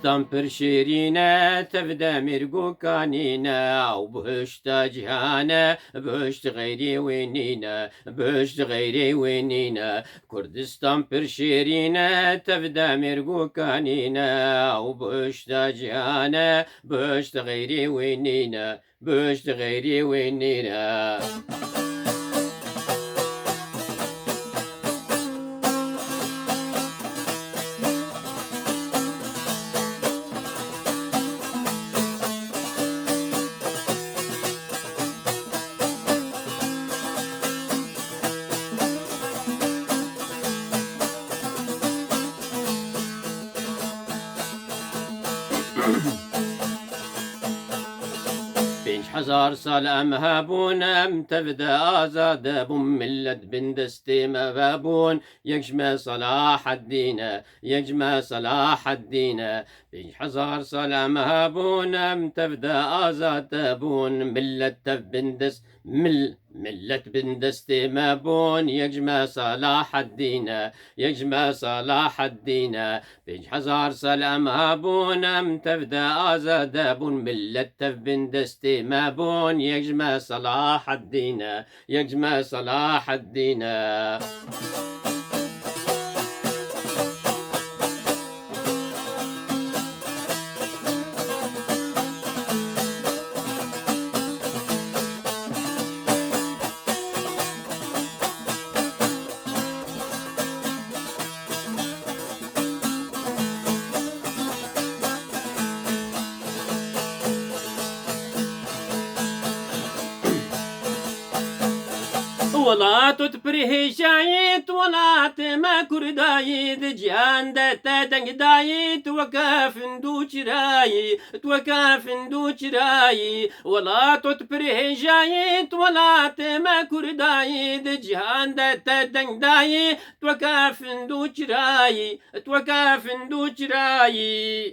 كردستان پر شیرینه تفده مرگو کانینه و بهشت جهانه بهشت غیری وینینه بهشت غیری وینینه كردستان پر شیرینه تفده مرگو کانینه و بهشت جهانه بهشت غیری وینینه بهشت غیری وینینه هزار سال هابون تبدا آزاد بوم ملت بندستي مبابون يجمع صلاح الدين يجمع صلاح الدين هزار سال هابون تبدا آزاد بون ملت بندس ملت بندستي مابون يجمع صلاح الدين يجمع صلاح الدين هزار سلام هابون تبدا آزاد بون ملت بندستي مابون يجمع صلاح الدين يجمع صلاح الدين ولات تبريه جايت ولات ما كردايد جان دتا دنگ دايت وكاف ندوش راي توكاف ندوش راي ولات تبريه جايت ولات ما كردايد جان دتا دنگ دايت وكاف ندوش راي توكاف ندوش راي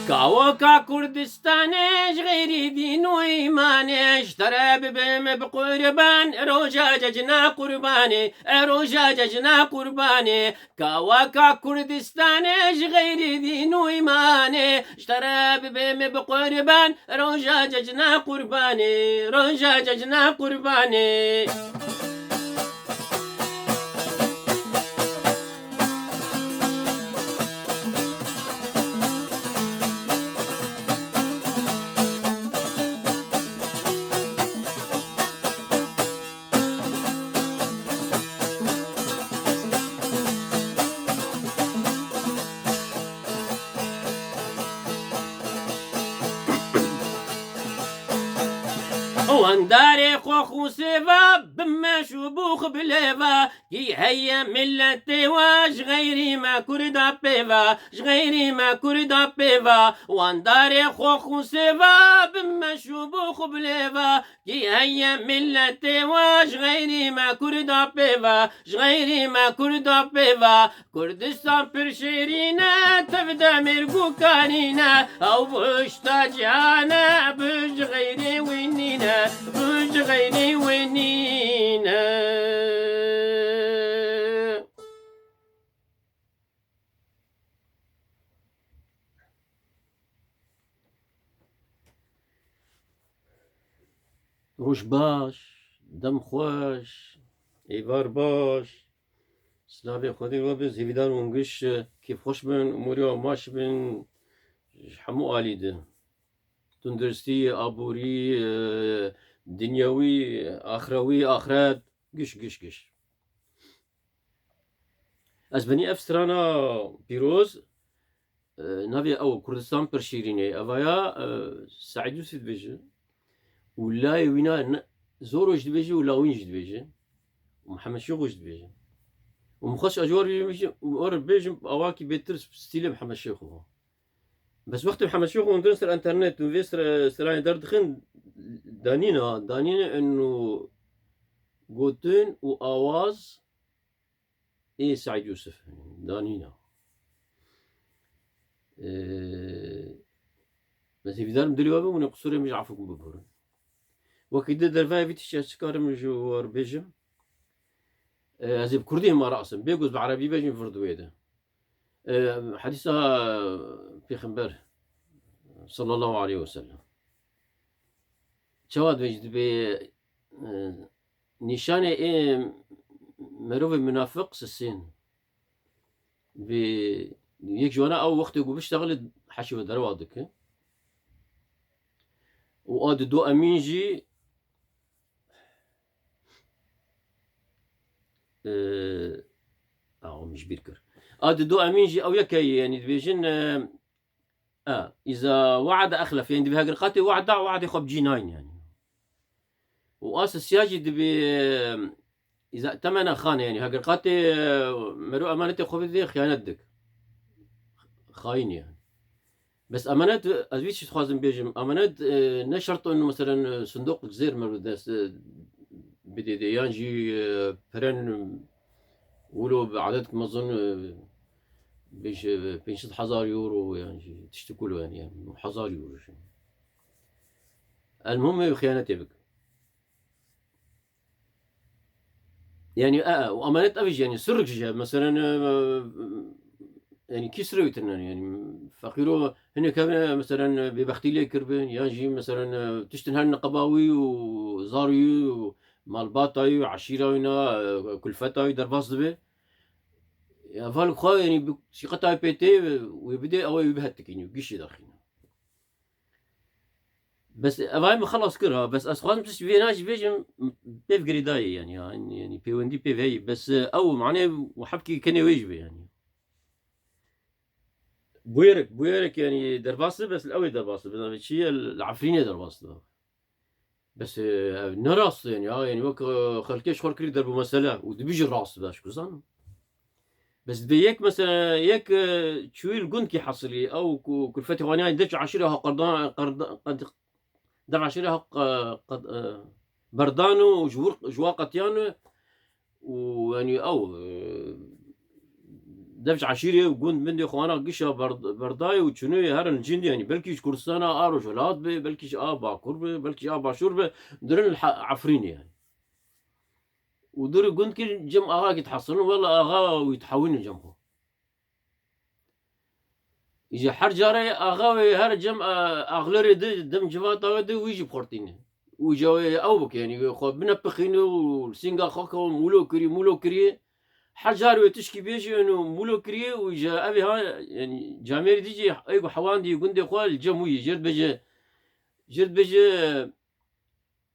كاوكا كردستانيش غير دين وإيمانيش ترى ببم بقربان روجا ججنا قرباني روجا ججنا قرباني كاوكا كردستانيش غير دين وإيماني ترى ببم بقربان روجا ججنا قرباني روجا ججنا قرباني وانداري خوخ سيفا بما شبوخ بليفا كي هيا ملتي واش غيري ما كردا بيفا غيري ما كردا بيفا وانداري خوخ سيفا بما شبوخ بليفا كي هيا ملتي واش غيري ما كردا بيفا غيري ما كردا بيفا كردستان برشيرينا تبدا مرقو كانينا او بشتا جانا بج غيري وينينا بج غيري وينينا. روش باش دم خوش ایوار باش سلافي خودي وبز هيفيدان ونقش كيف خوش بن اموري وماش بن حمو آليده تندرستي ابوري دنيوي اخروي اخرات قش قش قش از بني افسترانا بيروز نافي او كردستان برشيريني افايا سعيد يوسف دبيجي ولا وينا زوروش دبيجي ولا وينج دبيجي ومحمد شيخوش دبيجي ومخش اجوار بيجي اور بيجي اواكي بيترس ستيل محمد شيخو بس وقت محمد شيخو ندرس الانترنت وفيسر سراي دردخن دانينا انه قوتين واواز ايه سعيد يوسف دانينا بس في دار مدري وابو من قصوري مش عارفكم ببورن وكيد درفاي في تشكار مجور بيجم هذه بكردي ما راسم بيجوز بعربي بيجم فردويده حديثها في خنبر صلى الله عليه وسلم شواد وجد ب نشانه ايه مروف منافق سسين ب يك جوانا او وقت يقول بشتغل حشو دروادك واد دو امينجي مش بيركر اد دو امينجي او يكي يعني بيجن اذا وعد اخلف يعني بهاجر قاتي وعد يخب جيناين يعني واسس يجد ب اذا ائتمن خان يعني هاجر قاتي مرو امانتي خب ذي خيانتك خاين يعني بس امانات ازويتش تخازن بيجم امانات نشرط انه مثلا صندوق الجزير مروداس بدي يانجي برن ولو بعدد ما اظن بيش 1000 يورو يعني تشتكوا له يعني 1000 يورو المهم خيانتي بك يعني وامانات ابيج يعني سرك مثلا يعني كسرويتنا يعني فقيرو هنا كان مثلا ببختيلي كربن يجي مثلا تشتنهن قباوي وزاري مال باطاي وعشيرة كلفتاي درباص دبي يا فالك خا يعني شقتاي بيتي ويبدا او يبهتك يعني قشي داخلين بس افاي خلص كرها بس اسخان بس فيناش بيجم بيف قريداي يعني بي وندي بي في بس او معناه وحبكي كان يواجبه يعني بويرك يعني درباصة بس الأول درباصة بس الشيء العفرينة درباصة بس نراس يعني وك خلكيش خور كري دربو مسألة ودبيج الراس باش كوزان بس بيك مثلا يك شوي الجند كي حصلي أو كل فترة وانا دفع عشرة قد دفع عشرة قد بردانو جوا قطيانو ويعني أو دفش عشيري وقند من دي خوانا قشة برداي وشنو هرن الجندي يعني بلكيش كرسانا رجلات بي بلكيش باكور بي بلكيش باشور بي درن عفرين يعني ودور قند كي جم اغا يتحصلون والله اغا ويتحولون جمهم يجي حرجاري اغا هر جم اغلري دم جفاتا ودي ويجي بخورتيني ويجي اوبك يعني خو بنبخينو والسينغا خوكو مولو كري حجار وتشكي بيجي انه مولو كري وجا ابي ها يعني جامير ديجي ايغو حوان دي قندي خوال الجموي جرد بيجي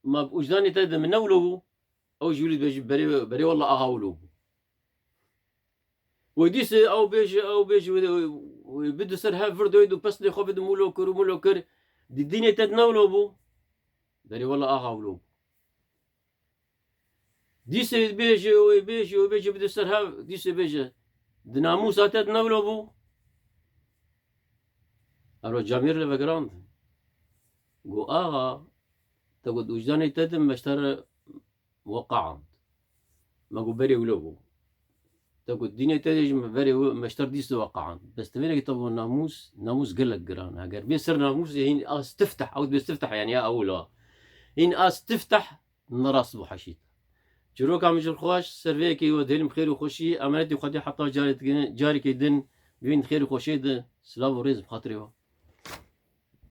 ما وجداني تاد من اولو او جولي بيجي بري والله اغاولو وديس او بيجي وبده سر ها فردو يدو بس لي خو بده مولو كر دي الدنيا تاد نولو بو دري والله اغا ولوب ديسي بيجي وبيجي وبيجي بدي سرها ديسي بيجي دناموس اتت نولوبو ارو جامير لفجراند جو اغا تقول وجداني تدم مشتر وقعا ما قو بري ولوبو تقول الدنيا تدج بري مشتر ديس وقعا بس تبينك طب ناموس قلك جران اگر بيصير ناموس هين اس تفتح او بيستفتح يعني يا اولا هين اس تفتح نراس بو حشيت جروك عم يجر خوش سرفيكي ودهلم خير وخوشي امانتي وخدي حتى جاري كيدن بين خير وخوشي ده سلاف وريز بخاطري